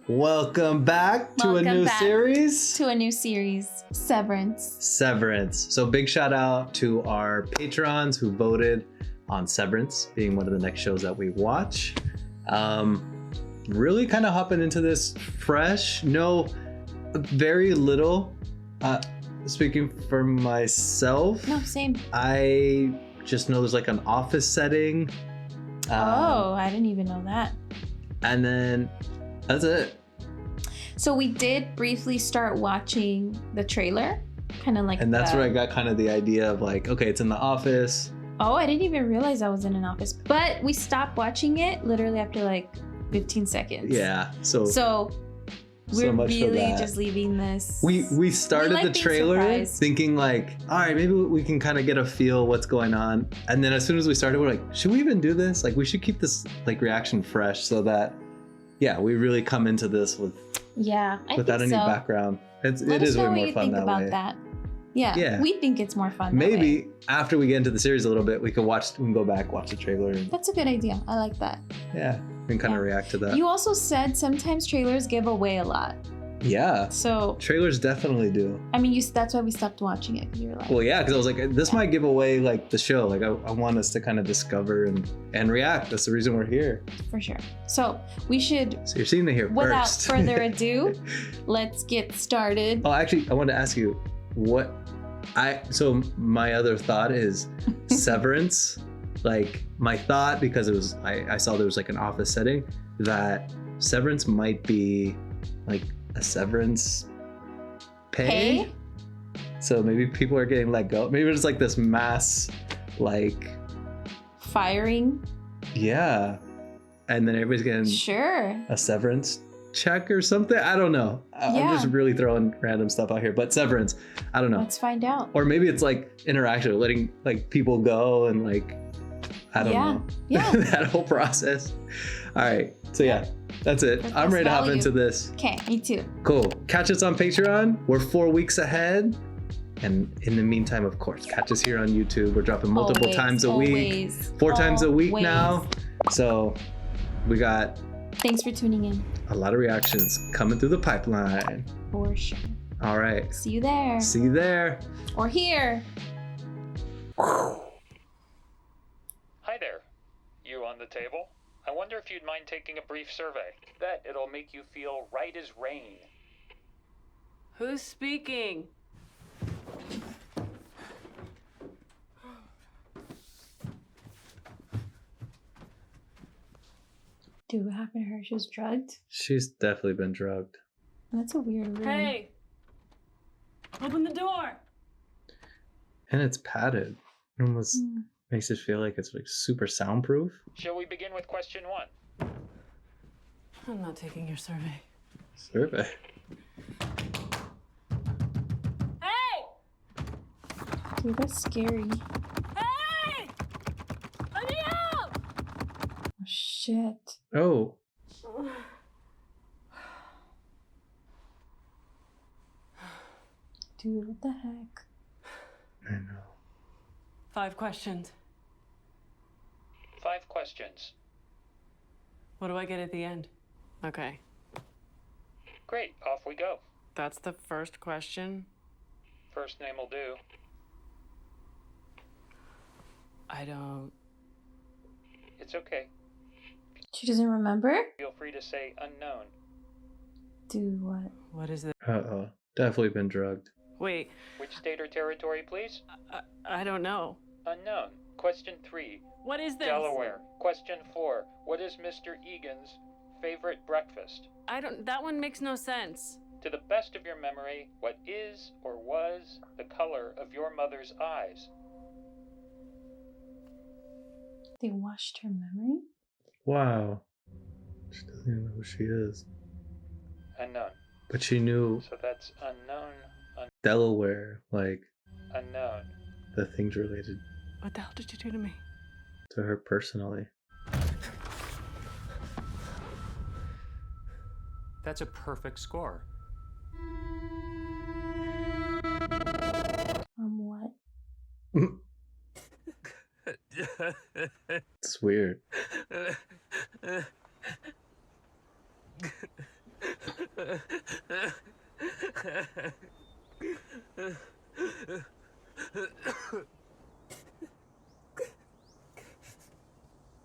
Welcome back to a new series. Severance. So big shout out to our patrons who voted on Severance being one of the next shows that we watch. Really kind of hopping into this fresh. No, very little. Speaking for myself. No, same. I just know there's like an office setting. I didn't even know that. And then that's it. So we did briefly start watching the trailer, kind of like. And that's where I got kind of the idea of like, okay, it's in the office. Oh, I didn't even realize I was in an office, but we stopped watching it literally after like 15 seconds. Yeah. So we're much really just leaving this. We started the trailer thinking like, all right, maybe we can kind of get a feel what's going on. And then as soon as we started, we're like, should we even do this? Like, we should keep this like reaction fresh so that, yeah, we really come into this without any background. It is way more fun that way. That. Yeah, we think it's more fun. Maybe after we get into the series a little bit, we can go back, watch the trailer. That's a good idea. I like that. Yeah, we can kind of react to that. You also said sometimes trailers give away a lot. Yeah. So trailers definitely do. I mean, that's why we stopped watching it, because you were like, well, yeah, because I was like, this might give away like the show. Like I want us to kind of discover and react. That's the reason we're here. For sure. So we should. So you're seeing it here without first. further ado, let's get started. Oh, actually, I wanted to ask you so my other thought is Severance. Like my thought, because it was I saw there was like an office setting, that Severance might be like a severance pay. So maybe people are getting let go. Maybe it's like this mass like firing. Yeah. And then everybody's getting a severance check or something. I don't know. I'm just really throwing random stuff out here, but Severance, I don't know. Let's find out. Or maybe it's like interaction, letting like people go and like, I don't know. Yeah. That whole process. All right. So yeah, that's it. I'm ready to hop into this. Okay, me too. Cool. Catch us on Patreon. We're 4 weeks ahead. And in the meantime, of course, catch us here on YouTube. We're dropping multiple times a week. 4 times a week now. So we got... Thanks for tuning in. A lot of reactions coming through the pipeline. For sure. All right. See you there. See you there. Or here. Hi there. You on the table? I wonder if you'd mind taking a brief survey. Bet it'll make you feel right as rain. Who's speaking? Dude, what happened to her? She was drugged? She's definitely been drugged. That's a weird room. Hey! Open the door! And it's padded. It almost makes it feel like it's like super soundproof. Shall we begin with question 1? I'm not taking your survey. Survey? Hey! Dude, that's scary. Hey! Let me out! Oh, shit. Oh. Dude, what the heck? I know. 5 questions. 5 questions. What do I get at the end? Okay. Great, off we go. That's the first question? First name will do. I don't... It's okay. She doesn't remember? Feel free to say unknown. Dude, what? What is it? Uh-oh. Definitely been drugged. Wait. Which state or territory, please? I don't know. Unknown. Question 3. What is this? Delaware. Question 4. What is Mr. Egan's favorite breakfast? That one makes no sense. To the best of your memory, what is or was the color of your mother's eyes? They washed her memory? Wow. She doesn't even know who she is. Unknown. But she knew. So that's unknown. Delaware, like. Unknown. The things related. What the hell did you do to me? To her personally. That's a perfect score. What? It's weird.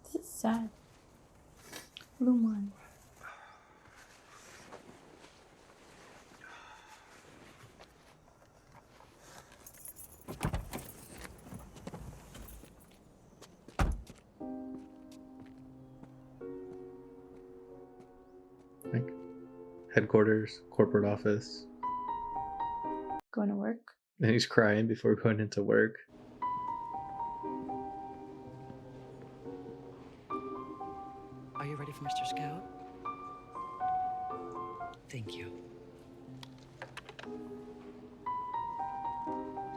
This is sad. Luman. Like headquarters, corporate office. Going to work. And he's crying before going into work. Are you ready for Mr. Scout? Thank you.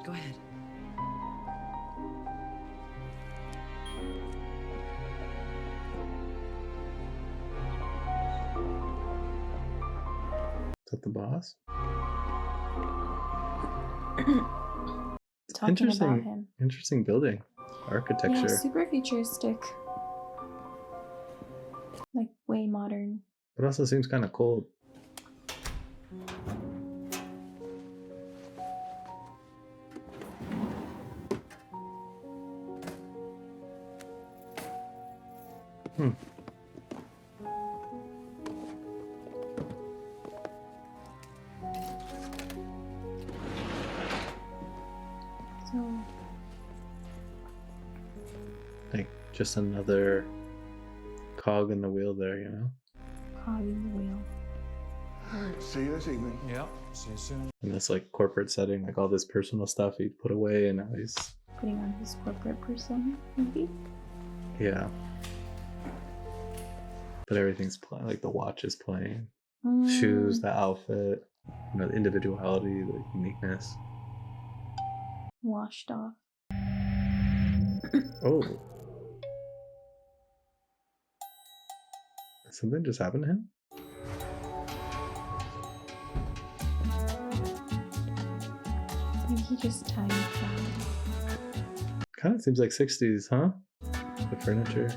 Go ahead. Is that the boss? Talking about him. Interesting building. Architecture. Yeah, super futuristic. Like way modern. But also seems kind of cold. Hmm. So Like just another cog in the wheel there, you know? cog in the wheel. See you this evening. Yeah. See you soon. In this like corporate setting, like all this personal stuff he put away, and now he's Putting on his corporate persona, maybe. yeah. But everything's playing, like the watch is playing, Mm, shoes, the outfit, you know, the individuality, the uniqueness. Washed off. Oh, did something just happened to him? Maybe he just time traveled. Kind of seems like 60s, huh? The furniture.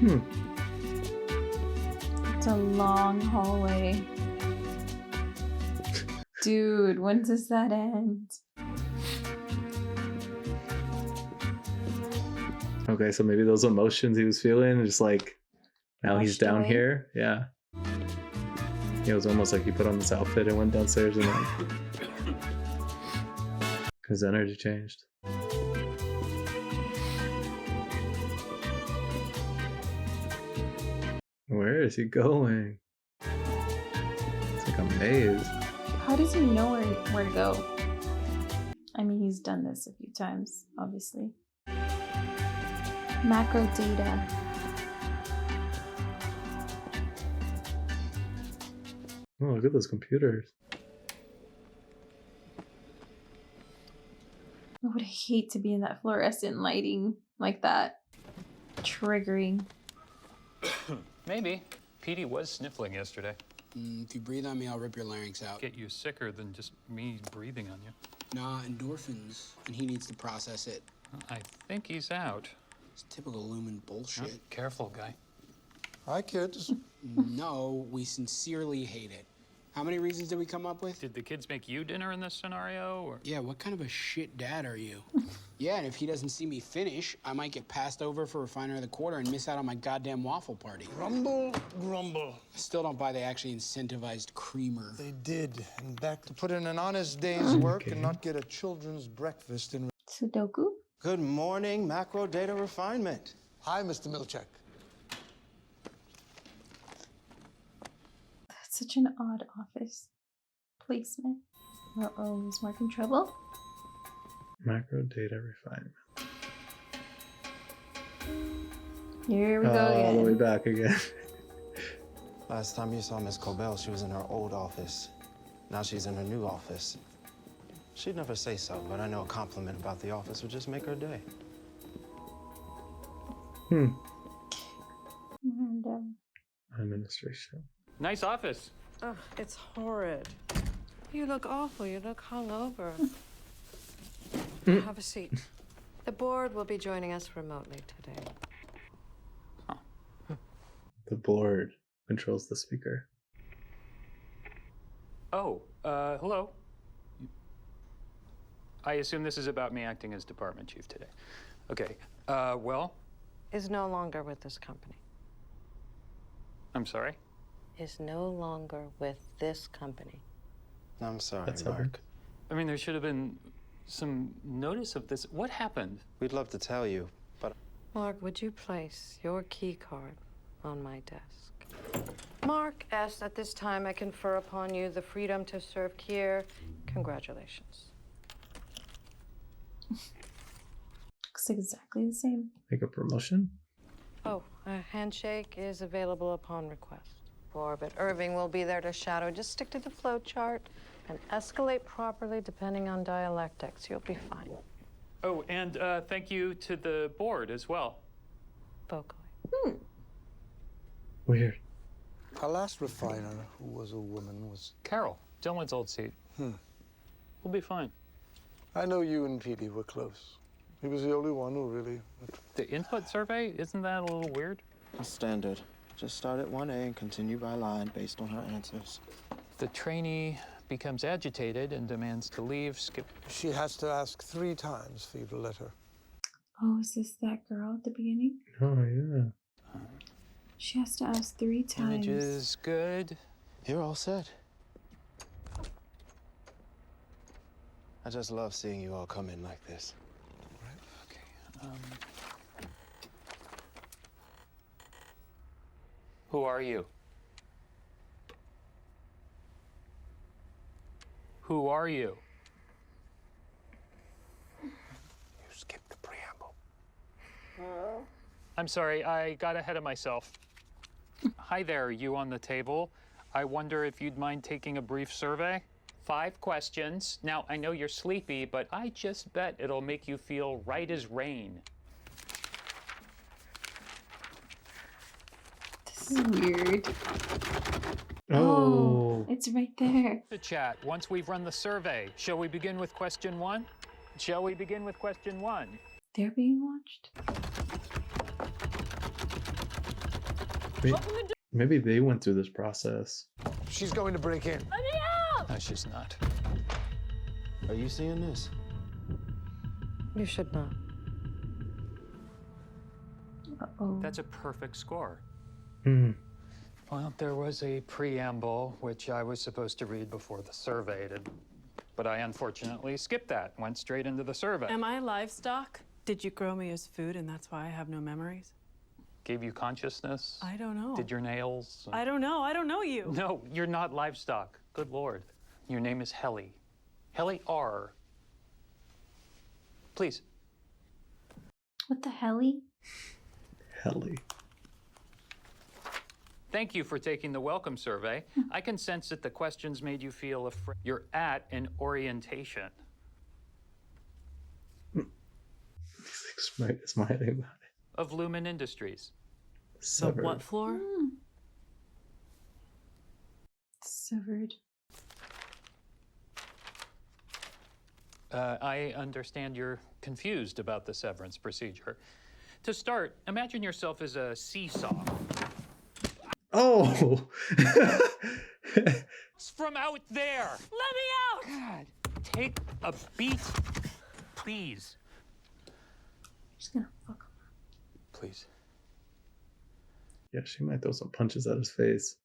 Hmm. It's a long hallway. Dude, when does that end? Okay, so maybe those emotions he was feeling, just like now he's Washed down away? here. Yeah. It was almost like he put on this outfit and went downstairs and like his energy changed. Where is he going? It's like a maze. How does he know where to go? I mean, he's done this a few times, obviously. Macro data. Oh, look at those computers. I would hate to be in that fluorescent lighting like that. Triggering. Maybe. Petey was sniffling yesterday. If you breathe on me, I'll rip your larynx out. Get you sicker than just me breathing on you. Nah, endorphins, and he needs to process it. I think he's out. It's typical Lumen bullshit. Oh, careful, guy. Hi, kids. No, we sincerely hate it. How many reasons did we come up with? Did the kids make you dinner in this scenario, or? Yeah, what kind of a shit dad are you? Yeah, and if he doesn't see me finish, I might get passed over for refiner of the quarter and miss out on my goddamn waffle party. Grumble, grumble. I still don't buy they actually incentivized creamer. They did. And back to put in an honest day's work and not get a children's breakfast in. Sudoku? Good morning, macro data refinement. Hi, Mr. Milchek. That's such an odd office placement. Uh-oh, is Mark in trouble? Macro data refinement. Here we go All the way again. back again. Last time you saw Miss Cobell, she was in her old office. Now she's in her new office. She'd never say so, but I know a compliment about the office would just make her day. Random. Administration. Nice office. Ugh, it's horrid. You look awful. You look hungover. Have a seat. The board will be joining us remotely today. The board controls the speaker. Oh, hello. I assume this is about me acting as department chief today. Okay, well, Is no longer with this company. I'm sorry. Is no longer with this company. I'm sorry, That's Mark. hard. I mean, there should have been some notice of this. What happened? We'd love to tell you, but Mark, would you place your key card on my desk? Mark S., at this time I confer upon you the freedom to serve Kier. Congratulations. Looks exactly the same. Like a promotion? Oh, a handshake is available upon request. But Irving will be there to shadow. Just stick to the flow chart and escalate properly depending on dialectics. You'll be fine. Oh, and thank you to the board as well. Vocally. Weird. Our last refiner, who was a woman, was... Carol, Dylan's old seat. We'll be fine. I know you and Petey were close. He was the only one who really... The input survey, isn't that a little weird? standard. Just start at 1A and continue by line based on her answers. The trainee becomes agitated and demands to leave. Skip. She has to ask 3 times for you to let her. Oh, is this that girl at the beginning? Oh, yeah. She has to ask 3 times. Images, good. You're all set. I just love seeing you all come in like this. Okay. Who are you? Who are you? You skipped the preamble. I'm sorry, I got ahead of myself. Hi there, you on the table. I wonder if you'd mind taking a brief survey? 5 questions. Now, I know you're sleepy, but I just bet it'll make you feel right as rain. This is weird. Oh. It's right there. The chat, once we've run the survey, shall we begin with question 1? Shall we begin with question 1? They're being watched. Maybe they went through this process. She's going to break in. No, she's not. Are you seeing this? You should not. Uh-oh. That's a perfect score. Hmm. Well, there was a preamble, which I was supposed to read before the survey, but I unfortunately skipped that, went straight into the survey. Am I livestock? Did you grow me as food and that's why I have no memories? Gave you consciousness? I don't know. Did your nails? I don't know. I don't know you. No, you're not livestock. Good Lord. Your name is Helly. Helly R. Please. What the helly? Helly. Thank you for taking the welcome survey. I can sense that the questions made you feel afraid. You're at an orientation. He's like smiling about it. Of Lumen Industries. The Severed. what floor? Severed. I understand you're confused about the severance procedure. To start, imagine yourself as a seesaw. Oh! It's from out there! Let me out! God, take a beat, please. She's gonna fuck him. Please. Yeah, she might throw some punches at his face.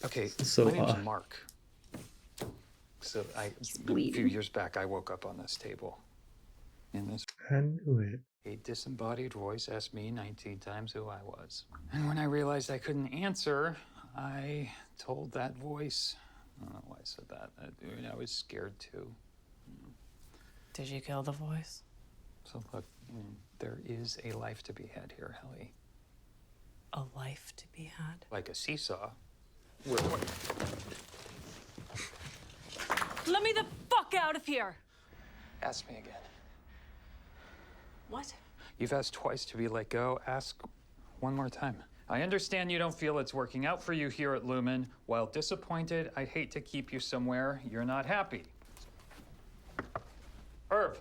Okay, So, my name's Mark. So a few bleeding. years back, I woke up on this table. In this, I knew it. a disembodied voice asked me 19 times who I was. And when I realized I couldn't answer, I told that voice. I don't know why I said that. I was scared too. Did you kill the voice? So look, there is a life to be had here, Helly. A life to be had? Like a seesaw. Let me the fuck out of here! Ask me again. What? You've asked twice to be let go. Ask one more time. I understand you don't feel it's working out for you here at Lumen. While disappointed, I'd hate to keep you somewhere you're not happy. Irv.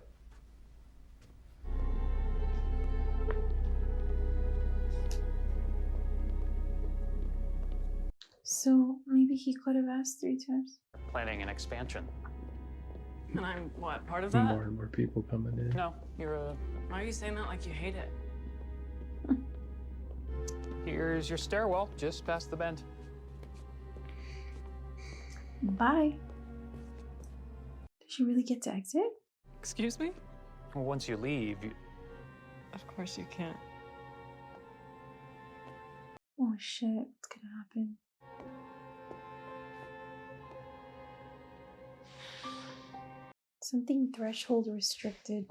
So maybe he could have asked 3 times. Planning an expansion. And I'm what, part of that? More and more people coming in. No, you're a... Why are you saying that like you hate it? Here's your stairwell, just past the bend. Bye. Did she really get to exit? Excuse me? Well, once you leave, you... Of course you can't. Oh shit, what's gonna happen? Something threshold restricted.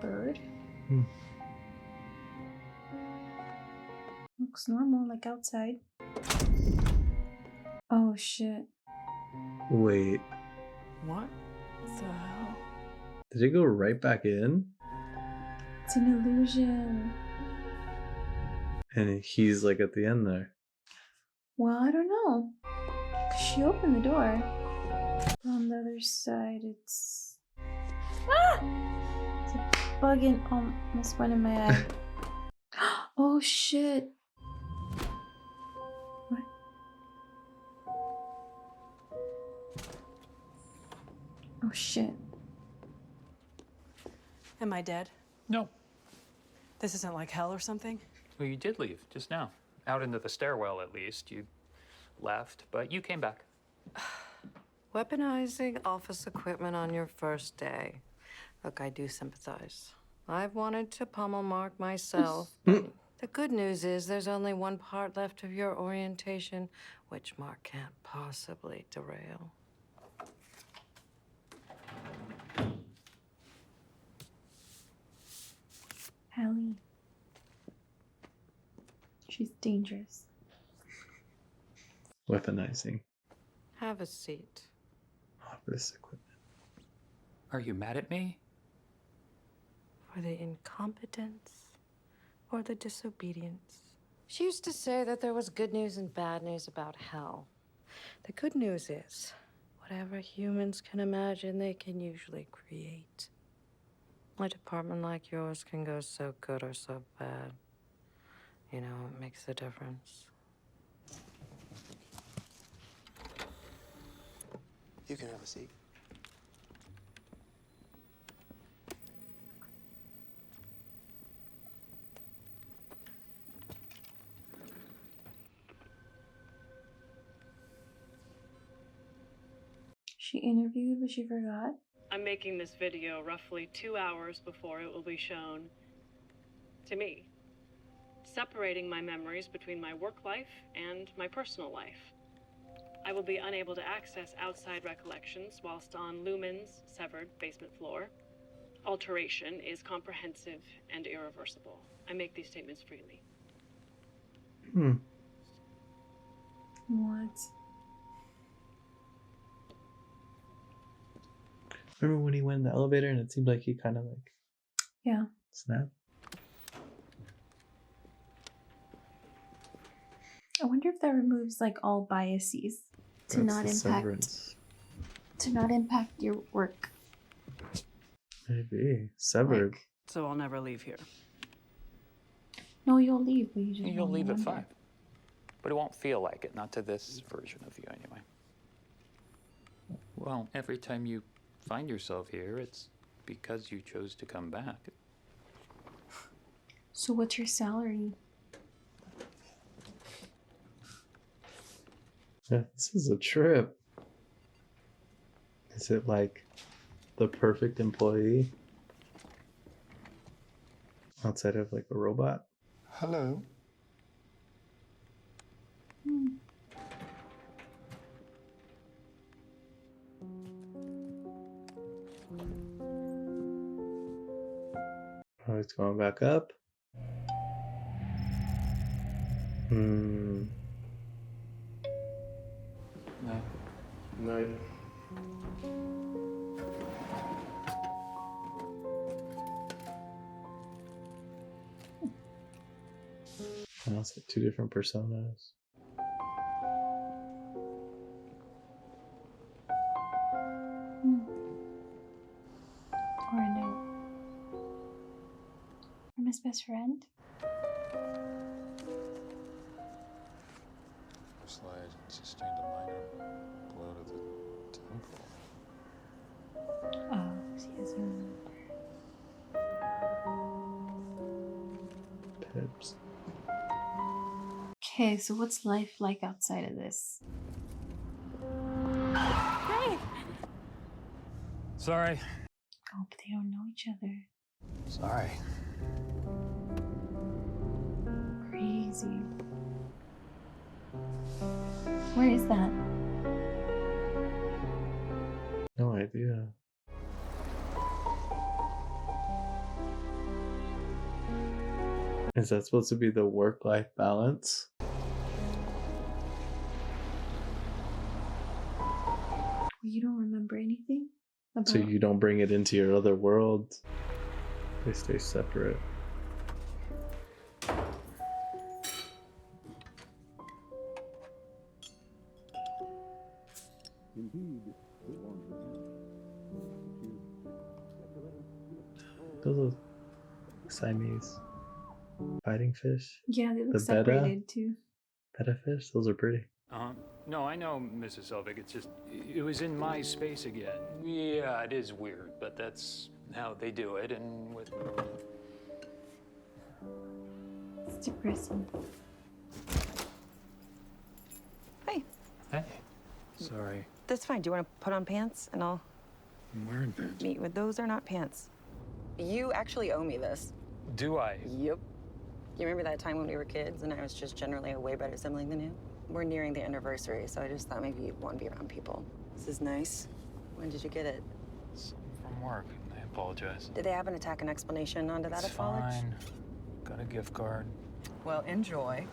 Bird? Looks normal, like outside. Oh shit. Wait, What the hell? did it go right back in? It's an illusion. And he's like at the end there. Well, I don't know. 'Cause she opened the door. On the other side, it's... Ah! It's a bug in... almost went in my eye. Oh shit. What? Oh shit. Am I dead? No. This isn't like hell or something? Well, you did leave, just now. Out into the stairwell, at least. You left, but you came back. Weaponizing office equipment on your first day. Look, I do sympathize. I've wanted to pummel Mark myself. But the good news is there's only one part left of your orientation, which Mark can't possibly derail. Helly. She's dangerous. Weaponizing Have a seat. office equipment. Are you mad at me? For the incompetence or the disobedience. She used to say that there was good news and bad news about hell. The good news is, whatever humans can imagine, they can usually create. A department like yours can go so good or so bad. You know, it makes a difference. You can have a seat. She interviewed, but she forgot. I'm making this video roughly 2 hours before it will be shown to me, separating my memories between my work life and my personal life. I will be unable to access outside recollections whilst on Lumen's severed basement floor. Alteration is comprehensive and irreversible. I make these statements freely. What? Remember when he went in the elevator and it seemed like he kind of like Yeah. snapped? I wonder if that removes like all biases to That's not the impact Severance. your work. Maybe severed. So I'll never leave here. No, you'll leave, but you just You'll won't leave at remember. 5. But it won't feel like it, not to this version of you anyway. Well, every time you find yourself here, it's because you chose to come back. So what's your salary? Yeah, this is a trip. Is it like the perfect employee outside of like a robot? Hello. Oh, it's going back up. No. Night. And it's like 2 different personas. Or a note from his best friend. Slide sustained a minor blow to the temple. Oh, he doesn't remember. Pips. Okay, so what's life like outside of this? Hey! Sorry. Oh, but they don't know each other. Sorry. Crazy. Where is that? No idea. Is that supposed to be the work-life balance? You don't remember anything about? So you don't bring it into your other world. They stay separate. Those are Siamese fighting fish. Yeah, they look The separated too. Betta fish. Those are pretty. No, I know, Mrs. Selvig. It's just, it was in my space again. Yeah, it is weird, but that's how they do it, and with... It's depressing. Hey, Hey. Sorry. that's fine. Do you want to put on pants and I'll I'm wearing pants. meet with those are not pants. You actually owe me this. Do I? Yep. You remember that time when we were kids and I was just generally a way better sibling than you? We're nearing the anniversary, so I just thought maybe you'd want to be around people. This is nice. When did you get it? It's from work. I apologize. Did they happen to tack an explanation onto that It's at college? fine. Got a gift card. Well, enjoy.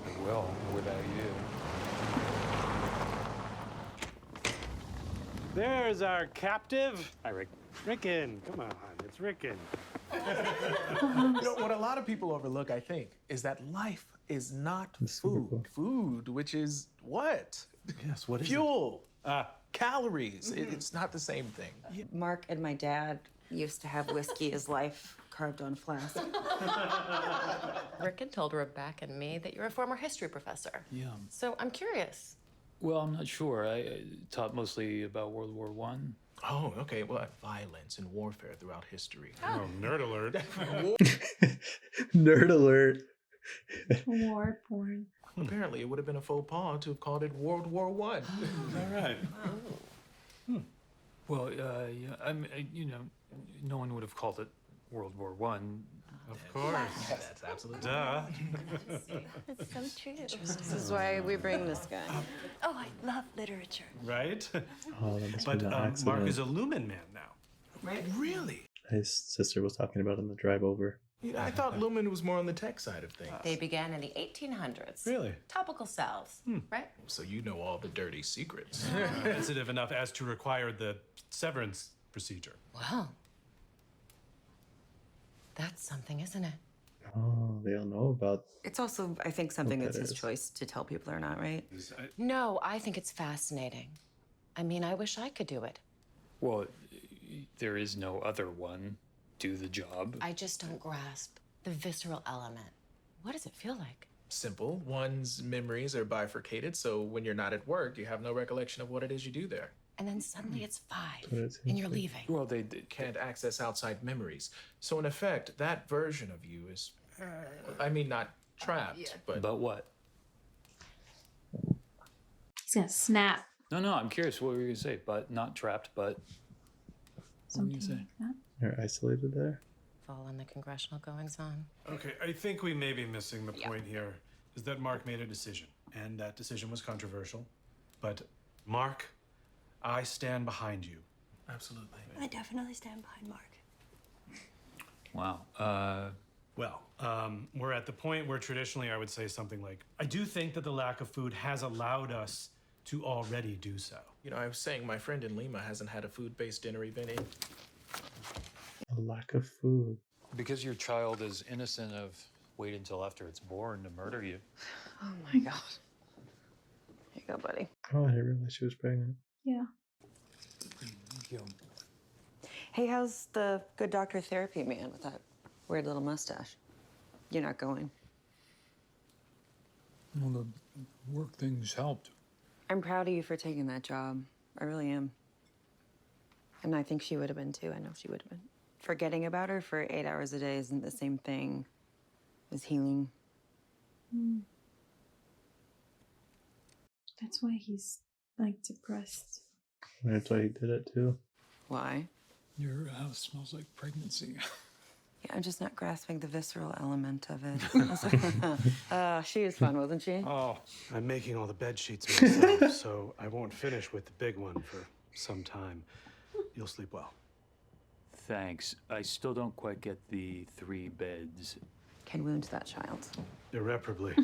I will, without you. There's our captive. Hi, Rick. Rickon, come on, it's Rickon. You know, what a lot of people overlook, I think, is that life is not food. Food, which is what? Yes, what is Fuel. Calories. It's not the same thing. Mark and my dad used to have whiskey as life carved on a flask. Rickon told Rebecca and me that you're a former history professor. Yeah. So I'm curious. Well, I'm not sure. I taught mostly about World War I. Oh, okay. Well, violence and warfare throughout history. Oh, nerd alert. Nerd alert. War porn. Apparently, it would have been a faux pas to have called it World War I. All right. Well, yeah, you know, no one would have called it World War I. Of course. That's absolutely. Duh. It's so true. This is why we bring this guy. Oh, I love literature. Right? Oh, that must But be an Mark accident. is a Lumen man now. Right? Really? His sister was talking about on the drive over. You know, I thought Lumen was more on the tech side of things. They began in the 1800s. Really? Topical salves, right? So you know all the dirty secrets. Sensitive enough as to require the severance procedure. Wow. That's something, isn't it? Oh, they all know about. It's also, I think, something What that's that his is. choice to tell people or not, right? No, I think it's fascinating. I mean, I wish I could do it. Well, there is no other one. Do the job. I just don't grasp the visceral element. What does it feel like? Simple. One's memories are bifurcated, so when you're not at work, you have no recollection of what it is you do there. And then suddenly it's 5, what it and seems you're like. leaving. Well, they Can't access outside memories. So in effect, that version of you is, I mean, not trapped, but But what? He's gonna snap. No, I'm curious. What were you gonna say? But not trapped. But what were you gonna say? Like that. They're isolated there. Fall on the congressional goings on. Okay, I think we may be missing the point here, is that Mark made a decision, and that decision was controversial. But Mark, I stand behind you. absolutely. I definitely stand behind Mark. Wow. Well, we're at the point where traditionally I would say something like, I do think that the lack of food has allowed us to already do so. You know, I was saying my friend in Lima hasn't had a food-based dinner event in. A lack of food. Because your child is innocent of wait until after it's born to murder you. Oh my god. Here you go, buddy. Oh, I didn't realize she was pregnant. Yeah. Thank you. Hey, how's the good doctor therapy man with that weird little mustache? You're not going. Well, the work things helped. I'm proud of you for taking that job. I really am. And I think she would have been too. I know she would have been. Forgetting about her for 8 hours a day isn't the same thing as healing. That's why he's like depressed. That's why he did it too. Why? Your house smells like pregnancy. Yeah, I'm just not grasping the visceral element of it. She was fun, wasn't she? Oh, I'm making all the bed sheets myself, so I won't finish with the big one for some time. You'll sleep well. Thanks. I still don't quite get the 3 beds. Can wound that child. Irreparably.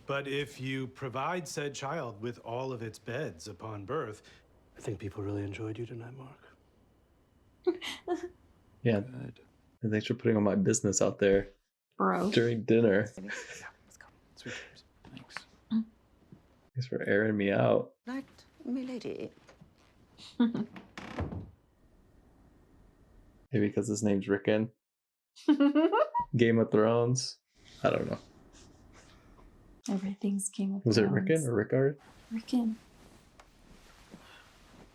But if you provide said child with all of its beds upon birth, I think people really enjoyed you tonight, Mark. Yeah. Good. And thanks for putting all my business out there Bro. during dinner. Yeah, let's go. Sweet dreams. Thanks. Thanks for airing me out. Night, milady. Maybe because his name's Rickon. Game of Thrones. I don't know. Everything's Game of Was it Thrones. Rickon or Rickard? Rickon.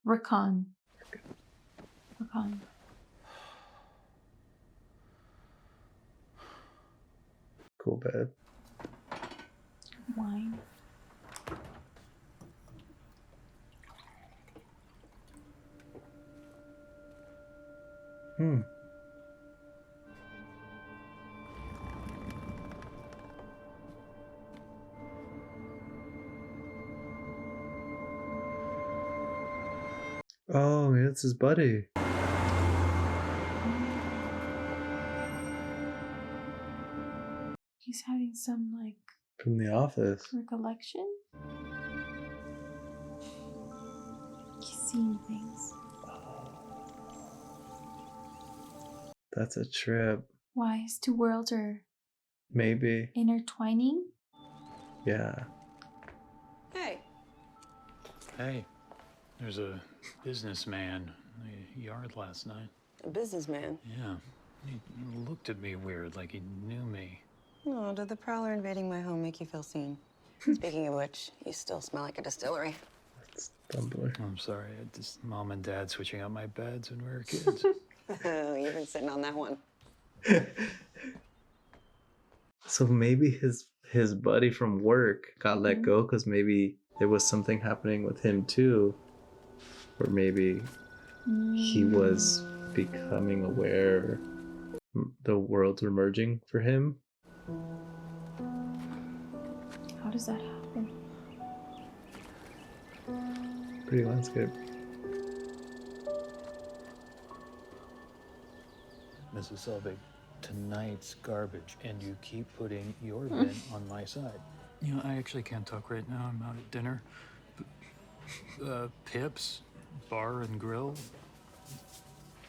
Rickon. Rickon. Cool bed. Wine. Oh, yeah, it's his buddy. He's having some like From The Office. recollection. He's seeing things. That's a trip. Why his two worlds are Maybe. intertwining? Yeah. Hey. Hey, there's a businessman in the yard last night. A businessman. Yeah. He looked at me weird, like he knew me. Oh, did the prowler invading my home make you feel seen? Speaking of which, you still smell like a distillery. Dumbler. I'm sorry. I just mom and dad switching out my beds when we were kids. Oh, you've been sitting on that one. So maybe his buddy from work got let go because maybe there was something happening with him too. Or maybe he was becoming aware the worlds were merging for him. How does that happen? Pretty landscape. Mrs. Selvig, tonight's garbage, and you keep putting your bin on my side. You know, I actually can't talk right now. I'm out at dinner. Pips, bar and grill.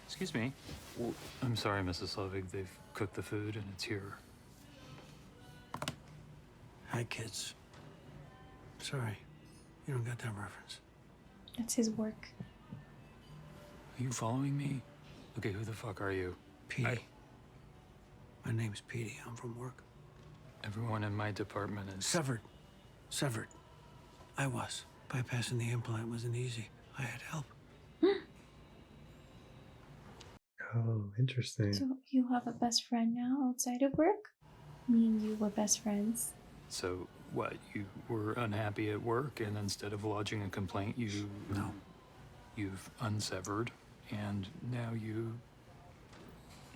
Excuse me. I'm sorry, Mrs. Selvig. They've cooked the food and it's here. Hi, kids. Sorry, you don't got that reference. That's his work. Are you following me? Okay, who the fuck are you? Petey. My name's Petey. I'm from work. Everyone in my department is... Severed. Severed. I was. Bypassing the implant wasn't easy. I had help. Oh, interesting. So you have a best friend now outside of work? Me and you were best friends. So, what, you were unhappy at work, and instead of lodging a complaint, you... No. You've unsevered, and now you...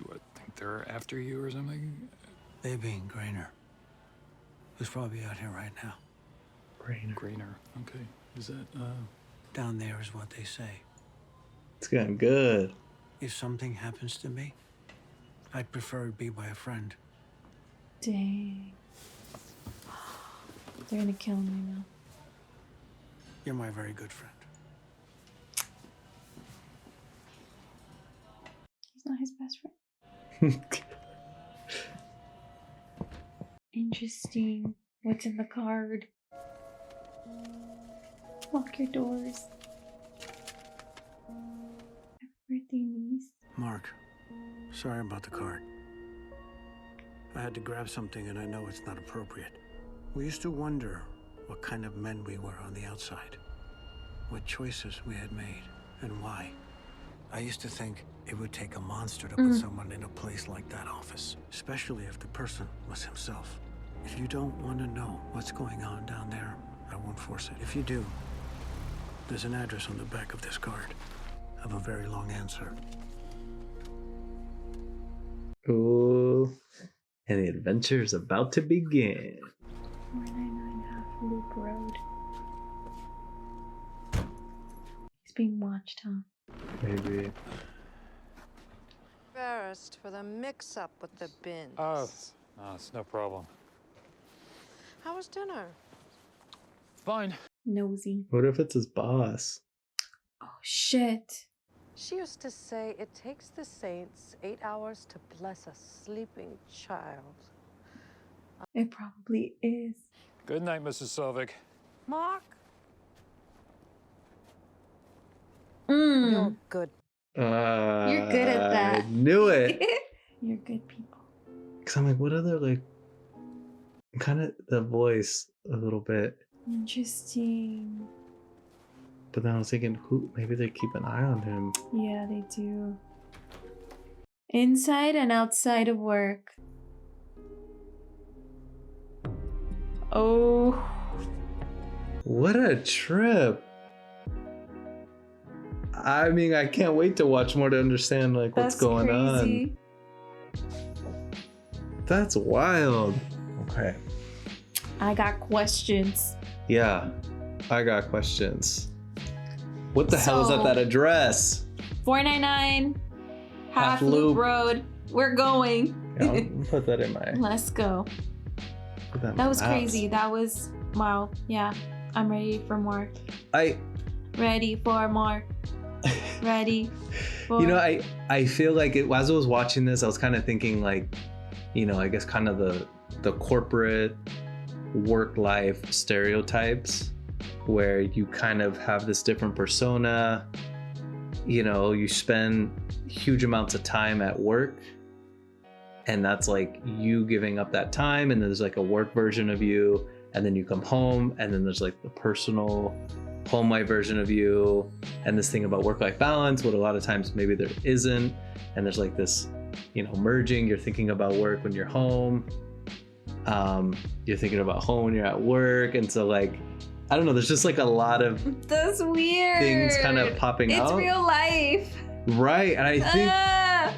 What, think they're after you or something? They being Grainer. Who's probably out here right now. Grainer, okay. Is that, Down there is what they say. It's getting good. If something happens to me, I'd prefer it be by a friend. Dang. They're gonna kill me now. You're my very good friend. He's not his best friend. Interesting. What's in the card? Lock your doors. Happy birthday, niece. Mark, sorry about the card. I had to grab something and I know it's not appropriate. We used to wonder what kind of men we were on the outside, what choices we had made, and why. I used to think it would take a monster to put someone in a place like that office, especially if the person was himself. If you don't want to know what's going on down there, I won't force it. If you do, there's an address on the back of this card. I have a very long answer. Ooh. And the adventure is about to begin. 499 Half Loop Road. He's being watched, huh? Maybe. Embarrassed for the mix-up with the bins. Oh, no, it's no problem. How was dinner? Fine. Nosy. What if it's his boss? Oh, shit. She used to say it takes the saints 8 hours to bless a sleeping child. It probably is. Good night, Mrs. Selvig. Mark? You're good. You're good at that. I knew it. You're good people. Because I'm like, what other, like, kind of the voice a little bit. Interesting. But then I was thinking, who? Maybe they keep an eye on him. Yeah, they do. Inside and outside of work. Oh. What a trip. I mean, I can't wait to watch more to understand like what's going on. That's wild. Okay. I got questions. Yeah, I got questions. What the hell is at that address? 499 Half Loop. Loop Road. We're going. Yeah, I'll put that in my. Let's go. Put that in That my was maps. crazy. That was wow. Yeah, I'm ready for more. Ready for more. Ready for. You know, I feel like as I was watching this, I was kind of thinking like, you know, I guess kind of the corporate work life stereotypes where you kind of have this different persona. You know, you spend huge amounts of time at work, and that's like you giving up that time, and there's like a work version of you, and then you come home, and then there's like the personal home life version of you, and this thing about work-life balance, what a lot of times maybe there isn't, and there's like this, you know, merging. You're thinking about work when you're home, you're thinking about home when you're at work, and so like, I don't know, there's just like a lot of That's weird. things kind of popping out. It's real life. Right, and I think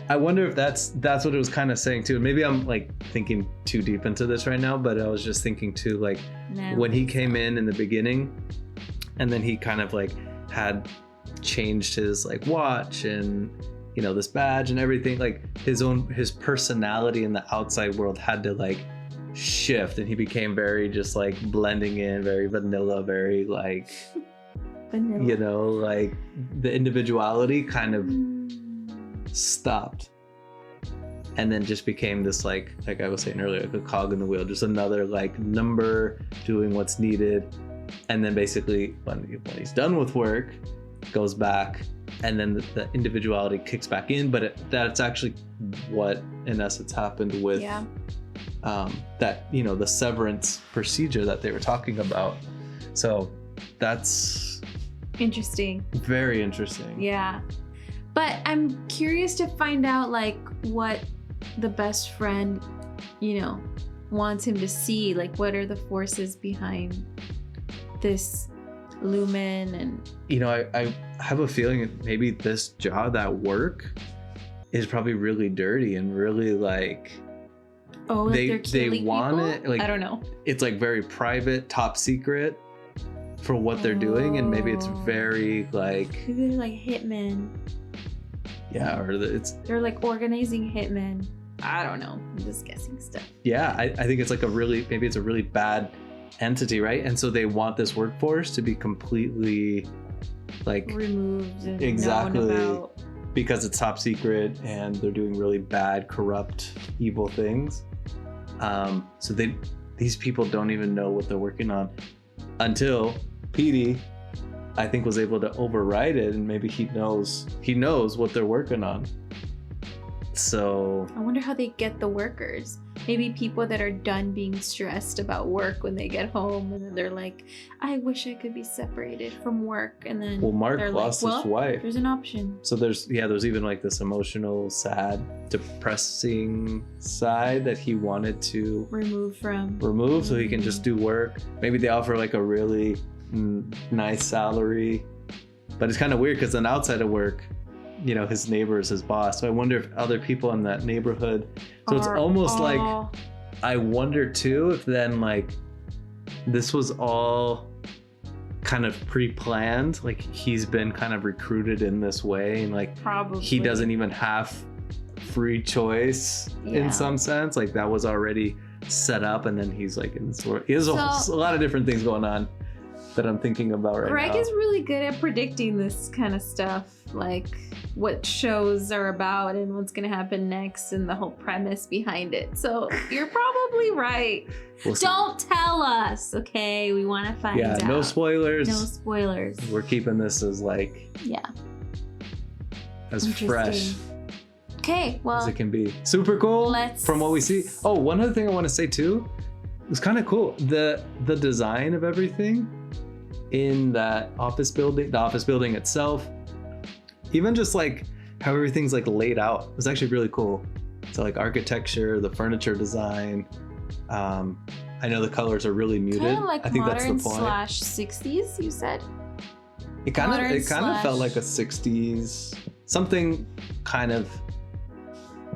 I wonder if that's what it was kind of saying too. Maybe I'm like thinking too deep into this right now, but I was just thinking too, like when he came in the beginning, and then he kind of like had changed his like watch and, you know, this badge and everything, like his personality in the outside world had to like shift, and he became very just like blending in, very vanilla, very like vanilla. You know, like the individuality kind of stopped, and then just became this like I was saying earlier, like a cog in the wheel, just another like number doing what's needed. And then basically when he's done with work, goes back, and then the individuality kicks back in. But that's actually what in essence happened with that, you know, the severance procedure that they were talking about. So that's Interesting. very interesting. Yeah. But I'm curious to find out like what the best friend, you know, wants him to see. Like what are the forces behind this lumen? And you know, I have a feeling that maybe this job, that work, is probably really dirty and really like they're they killing want people? it like, I don't know. It's like very private, top secret for what they're doing, and maybe it's very like Maybe they're like hitmen. Yeah, or They're like organizing hitmen. I don't know. I'm just guessing stuff. Yeah, I think it's like maybe it's a really bad entity, right? And so they want this workforce to be completely like removed and exactly known about. Because it's top secret and they're doing really bad, corrupt, evil things. So these people don't even know what they're working on until Petey, I think, was able to override it, and maybe he knows what they're working on. So I wonder how they get the workers. Maybe people that are done being stressed about work when they get home, and then they're like, I wish I could be separated from work. And then Mark they're lost his wife. There's an option. So there's even like this emotional, sad, depressing side that he wanted to remove so he can just do work. Maybe they offer like a really nice salary, but it's kind of weird because then outside of work, you know, his neighbor is his boss. So I wonder if other people in that neighborhood, so it's almost like, I wonder too if then like this was all kind of pre-planned, like he's been kind of recruited in this way, and like probably he doesn't even have free choice in some sense, like that was already set up, and then he's like in this world. He has a lot of different things going on that I'm thinking about right now. Greg is really good at predicting this kind of stuff, like what shows are about and what's going to happen next and the whole premise behind it. So you're probably right. Don't tell us, okay? We want to find out. Yeah, no spoilers. No spoilers. We're keeping this as like, as fresh well, as it can be. Super cool from what we see. Oh, one other thing I want to say too, it's kind of cool. The design of everything in that office building, the office building itself, even just like how everything's like laid out, was actually really cool. So like architecture, the furniture design. I know the colors are really muted. Kind of like I think that's the modern point. slash 60s, you said? It kind of felt like a 60s, something kind of,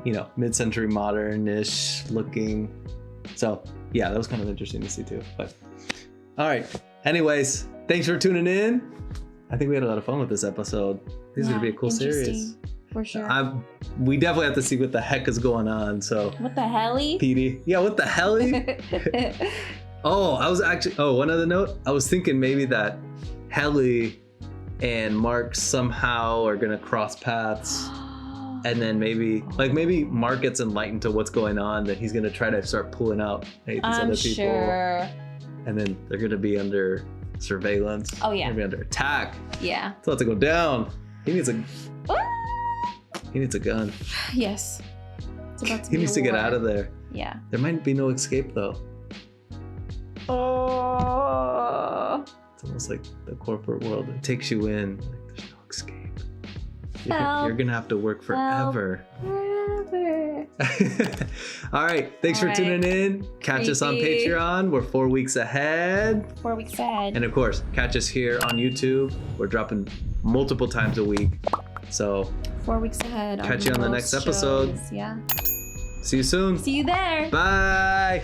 you know, mid-century modern-ish looking. So yeah, that was kind of interesting to see too. But all right, anyways, thanks for tuning in. I think we had a lot of fun with this episode. This is gonna be a cool series. For sure. We definitely have to see what the heck is going on. So what the Helly? Petey. Yeah, what the Helly? One other note. I was thinking maybe that Helly and Mark somehow are gonna cross paths. And then maybe Mark gets enlightened to what's going on, that he's gonna try to start pulling out these other people. Sure. And then they're gonna be under surveillance. Oh yeah. They're gonna be under attack. Yeah. It's about to go down. He needs a gun. Yes. It's about to He be needs to get out of there. Yeah. There might be no escape though. Oh. It's almost like the corporate world. It takes you in. Like there's no escape. You're gonna have to work forever. Forever. All right. Thanks for tuning in. Catch us on Patreon. We're 4 weeks ahead. 4 weeks ahead. And of course, catch us here on YouTube. We're dropping multiple times a week. So 4 weeks ahead. Catch you on the next episode. Yeah. See you soon. See you there. Bye.